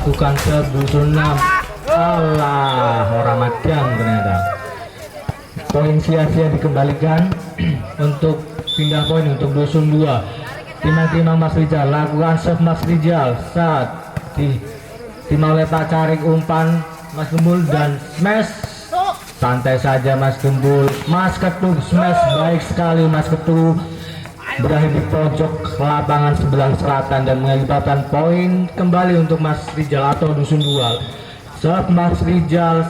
lakukan serve dusun 6. Alah, orang madang ternyata. Poin sia-sia dikembalikan untuk pindah poin untuk dusun 2. Timang-timang Mas Rijal, lakukan serve Mas Rijal saat timang oleh Pak Carik, umpan Mas Gembul dan smash. Santai saja Mas Gembul. Mas Ketu smash baik sekali Mas Ketu, berakhir di pojok lapangan sebelah selatan dan mengakibatkan poin kembali untuk Mas Rijal atau dusun 2. Serve Mas Rijal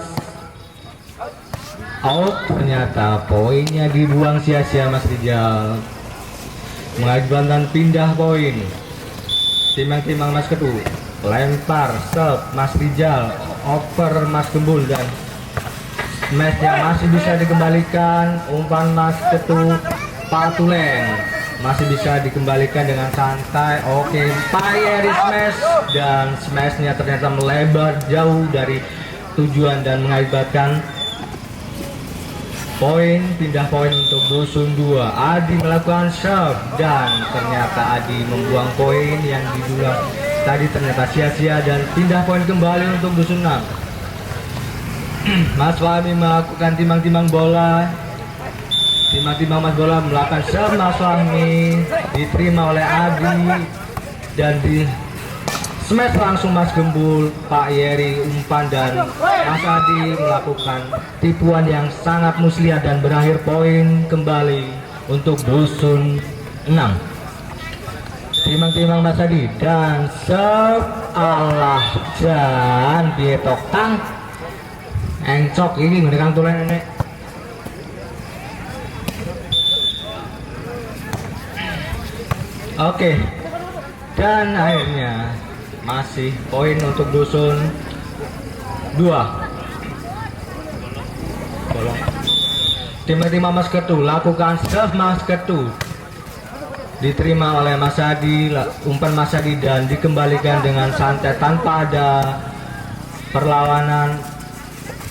out, ternyata poinnya dibuang sia-sia Mas Rijal, mengakibatkan pindah poin. Timang-timang Mas Ketu, lempar serve Mas Rijal, over Mas Gembul dan matchnya masih bisa dikembalikan. Umpan Mas Ketu, Patuleng masih bisa dikembalikan dengan santai. Oke, Payeri smash dan smashnya ternyata melebar jauh dari tujuan dan mengakibatkan poin, pindah poin untuk dusun 2. Adi melakukan serve dan ternyata Adi membuang poin yang didulang tadi ternyata sia-sia dan pindah poin kembali untuk dusun 6. Mas Fahmi melakukan timang-timang bola. Timang-timang Mas bola melakukan serve Mas Fahmi, diterima oleh Adi dan di smash langsung Mas Gembul. Pak Yeri umpan dan Mas Adi melakukan tipuan yang sangat muslihat dan berakhir poin kembali untuk dusun 6. Timang-timang Mas Adi dan serve, Allah jan pietok tang encok ini mendekang tulen nenek. Oke, dan akhirnya masih poin untuk dusun 2. Tim-tim Mas Ketu lakukan serve Mas Ketu, diterima oleh Mas Adi, umpan Mas Adi dan dikembalikan dengan santai tanpa ada perlawanan.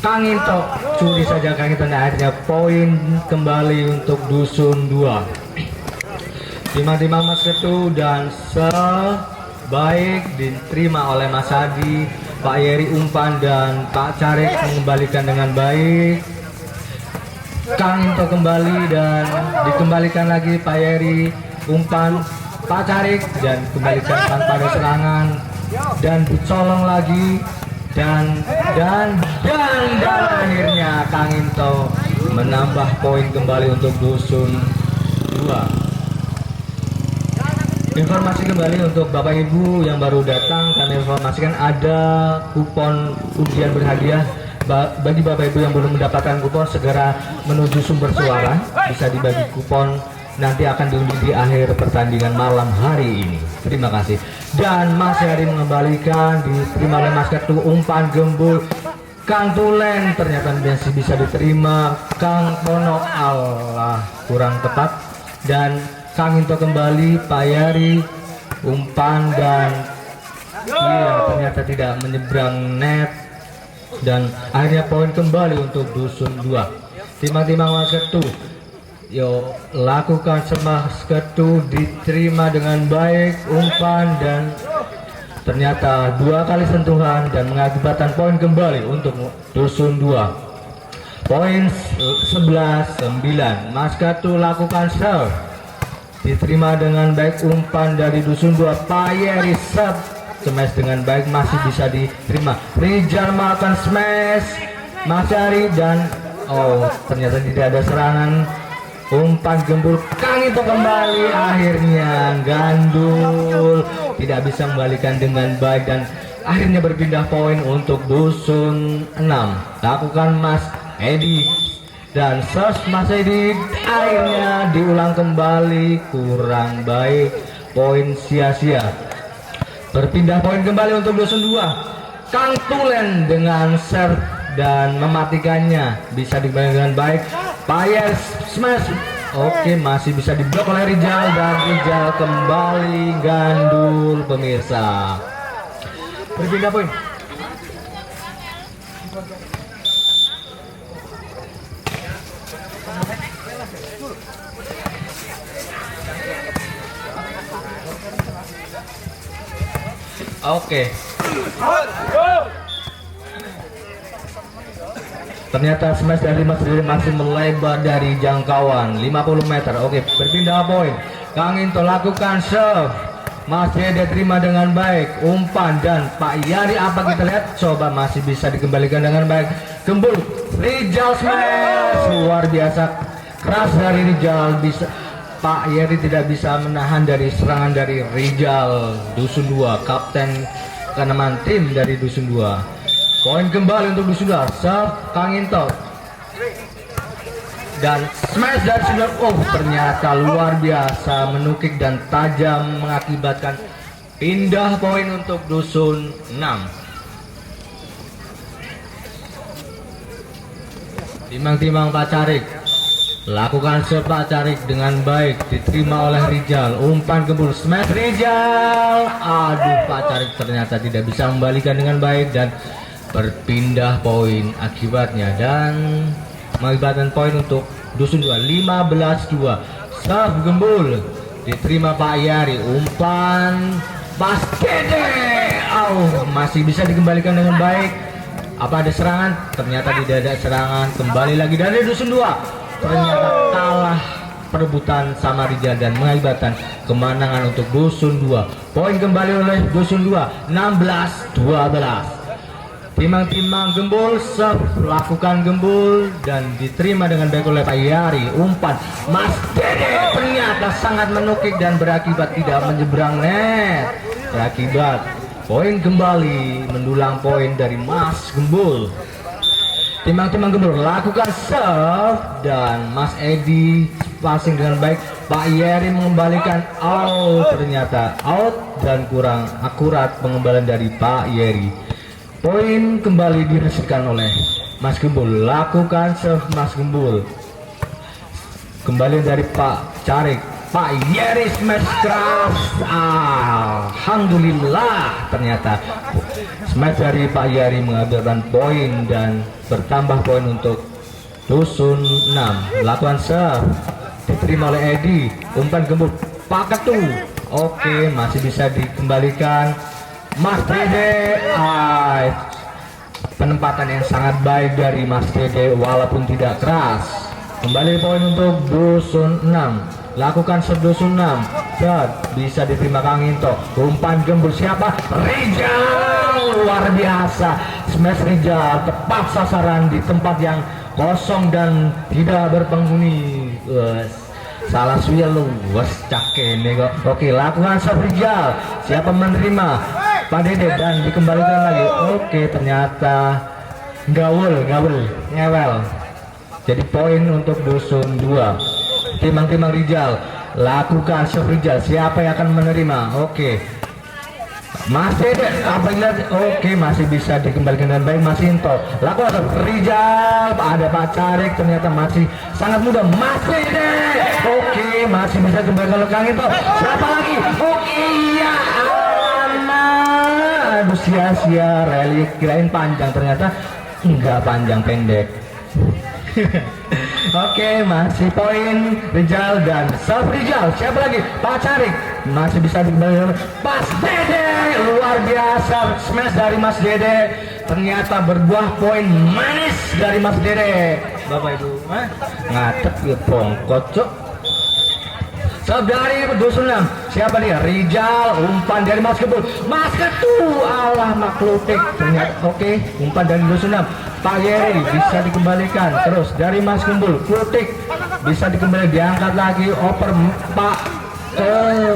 Kang Into curi saja Kang Into dan akhirnya poin kembali untuk dusun 2. Timang-timang Mas Ketu dan baik diterima oleh Mas Adi. Pak Yeri umpan dan Pak Carik mengembalikan dengan baik. Kang Into kembali dan dikembalikan lagi Pak Yeri, umpan Pak Carik dan kembalikan tanpa ada serangan dan dicolong lagi. Dan akhirnya Kang Into menambah poin kembali untuk dusun 2. Informasi kembali untuk Bapak Ibu yang baru datang, kami informasikan ada kupon undian berhadiah bagi Bapak Ibu yang belum mendapatkan kupon. Segera menuju sumber suara, bisa dibagi kupon, nanti akan diundi di akhir pertandingan malam hari ini. Terima kasih. Dan masih hari mengembalikan, diterima oleh Mas Ketu, umpan Gembul Kang Tulen ternyata masih bisa diterima. Kang Pono, Allah kurang tepat. Dan Kang Into kembali, Pak Yari umpan dan iya ternyata tidak menyeberang net dan akhirnya poin kembali untuk dusun 2. Timang-timang Mas Ketu, yo lakukan Mas Ketu, diterima dengan baik umpan dan ternyata 2 kali sentuhan dan mengakibatkan poin kembali untuk dusun 2. Poin 11-9. Mas Ketu lakukan serve, diterima dengan baik umpan dari dusun 2. Payeri serve, smash dengan baik masih bisa diterima. Rijal melakukan smash, Mas Ari dan ternyata tidak ada serangan. Umpan Gembul Kang Into kembali, akhirnya gandul tidak bisa membalikan dengan baik dan akhirnya berpindah poin untuk dusun 6. Lakukan Mas Edi dan search Mas Edi, akhirnya diulang kembali, kurang baik, poin sia-sia. Berpindah poin kembali untuk dusun 2. Kang Tulen dengan serve dan mematikannya bisa dibayar dengan baik. Payes smash, oke masih bisa diblok oleh Rijal dan Rijal kembali gandul pemirsa. Berpindah poin. Oke. Ternyata smash dari Mas Dede masih melebar dari jangkauan 50 meter. Oke, berpindah poin. Kang Into lakukan serve. Mas Dede terima dengan baik. Umpan dan Pak Yari apa kita lihat? Coba masih bisa dikembalikan dengan baik. Gembul. Rijal smash. Luar biasa keras dari Rijal. Bisa Pak Yari tidak bisa menahan dari serangan dari Rijal. Dusun 2, kapten kenaman tim dari Dusun 2. Poin kembali untuk Dusun 2. Serve Kang Into. Dan smash dari Dusun 2. Oh, ternyata luar biasa menukik dan tajam mengakibatkan pindah poin untuk Dusun 6. Timang-timang Pak Carik. Lakukan serve Pak Carik dengan baik, diterima oleh Rijal. Umpan gembul smash Rijal. Aduh, Pak Carik ternyata tidak bisa membalikan dengan baik dan berpindah poin akibatnya, dan mengakibatkan poin untuk Dusun 2 15-2. Serve gembul diterima Pak Yari. Umpan Mas Dede. Oh, masih bisa dikembalikan dengan baik. Apa ada serangan? Ternyata tidak ada serangan. Kembali lagi dari Dusun 2. Ternyata kalah perebutan sama Rijal dan mengakibatkan kemenangan untuk Dusun 2. Poin kembali oleh Dusun 2 16-12. Timang-timang gembul, serve lakukan gembul dan diterima dengan baik oleh Pak Yari. Umpan Mas Dede ternyata sangat menukik dan berakibat tidak menyeberang net. Berakibat poin kembali, mendulang poin dari Mas Gembul. Timang-timang gembul lakukan serve dan Mas Edi passing dengan baik. Pak Yeri mengembalikan out, ternyata out dan kurang akurat pengembalian dari Pak Yeri. Poin kembali dihasilkan oleh Mas Gembul. Lakukan serve Mas Gembul. Kembali dari Pak Carik. Pak Yeri smash keras. Alhamdulillah, ternyata smash dari Pak Yeri mengakibatkan poin dan bertambah poin untuk Dusun 6. Lakukan serve diterima oleh Edi. Umpan gembul Pak Ketu. Oke, masih bisa dikembalikan Mas Dede. Penempatan yang sangat baik dari Mas Dede walaupun tidak keras. Kembali poin untuk Dusun 6. Lakukan serve Dusun 6. Serve bisa diterima Kang Into. Umpan gembul siapa? Rijal. Luar biasa smash Rijal, tepat sasaran di tempat yang kosong dan tidak berpenghuni. Salah suya lu, was cakene kok. Oke, lakukan serve Rijal. Siapa menerima? Pak Dede dan dikembalikan lagi. Oke, ternyata ngawul, ngewel. Jadi poin untuk Dusun 2. Timang-timang Rijal. Lakukan serve Rijal. Siapa yang akan menerima? Oke. Mas Dede, apa yang lihat? Oke, masih bisa dikembalikan dengan baik Mas Into. Lakukan serve Rijal. Ada Pak Carik, ternyata masih sangat mudah. Mas Dede. Oke, masih bisa kembali ke Kang Into. Siapa lagi? Oke, iya. Aduh, sia-sia rally, kirain panjang, ternyata enggak, panjang, pendek. Oke, masih poin Rijal dan serve Rijal. Siapa lagi? Pak Carik. Masih bisa dikembalikan Mas Dede. Luar biasa smash dari Mas Dede. Ternyata berbuah poin manis dari Mas Dede. Bapak Ibu, ngatep ya pongkot, cok. Serve dari Dusun 6. Siapa dia? Rijal. Umpan dari Mas Gembul. Mas Ketu. Allah maklutik. Ternyata oke. Umpan dari Dusun 6. Pak Yeri bisa dikembalikan. Terus dari Mas Gembul. Klutik bisa dikembalikan. Diangkat lagi. Oper Pak.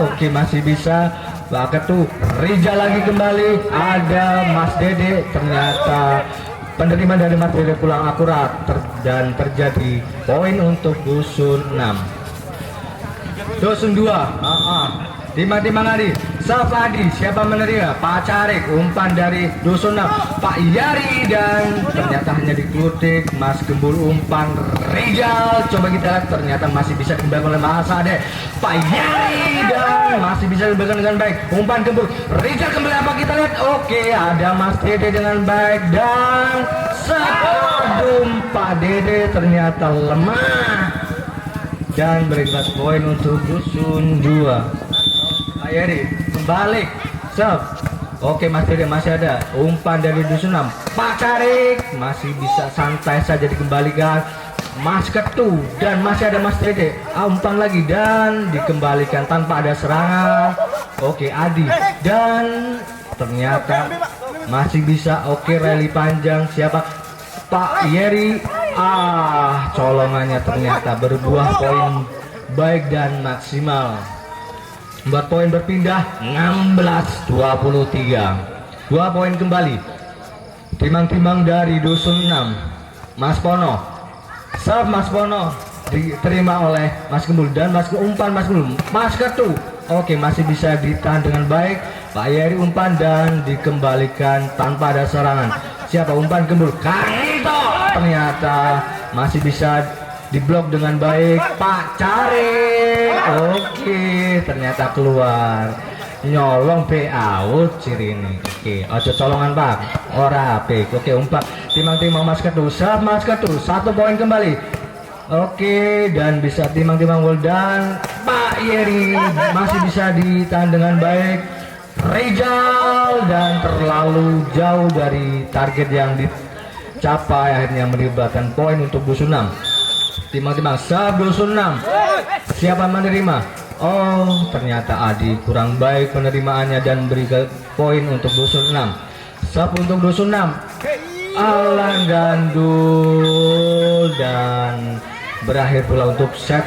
Oke, masih bisa. Pak Ketu. Rijal lagi kembali. Ada Mas Dede. Ternyata penerimaan dari Mas Dede pulang akurat. Dan terjadi poin untuk Dusun 6. Dusun 2. Timang-timang Adi. Serve Adi. Siapa menerima? Pak Carik. Umpan dari Dusun 6. Pak Yari dan ternyata hanya diklutik. Mas Gembul. Umpan Rijal. Coba kita lihat, ternyata masih bisa kembali oleh Mas Ade. Pak Yari dan masih bisa diberikan dengan baik. Umpan Gembul Rijal kembali, apa kita lihat? Oke, ada Mas Dede dengan baik dan sebelum Pak Dede ternyata lemah dan berimbas poin untuk Dusun 2. Pak Yeri kembali serve Oke Mas Dede masih ada umpan dari dusun 6. Pak Carik masih bisa santai saja dikembalikan Mas Ketu, dan masih ada Mas Dede. Umpan lagi dan dikembalikan tanpa ada serangan. Oke Adi, dan ternyata masih bisa. Oke rally panjang siapa? Pak Yeri. Colongannya ternyata berbuah poin baik dan maksimal. Membuat poin berpindah 16-23. 2 poin kembali. Timang-timang dari dusun 6. Mas Pono. Serve Mas Pono diterima oleh Mas Gembul, dan Mas umpan Mas Gembul. Mas Ketu. Oke masih bisa ditahan dengan baik. Pak Yeri umpan dan dikembalikan tanpa ada serangan. Siapa umpan Gembul? Kang Ito. Ternyata masih bisa diblok dengan baik Pak Carik. Oke ternyata keluar nyolong out ciri ini. Oke ojo colongan Pak ora apik. Oke umpan timang-timang Mas Ketu. Serve Mas Ketu, 1 poin kembali. Oke dan bisa timang-timang gol, dan Pak Yeri masih bisa ditahan dengan baik. Rizal, dan terlalu jauh dari target yang dicapai, akhirnya melibatkan poin untuk dusun 6. Timang-timang serve dusun 6. Siapa menerima? Oh ternyata Adi kurang baik penerimaannya dan beri poin untuk dusun 6. Serve untuk dusun 6. Alang gandul, dan berakhir pula untuk set.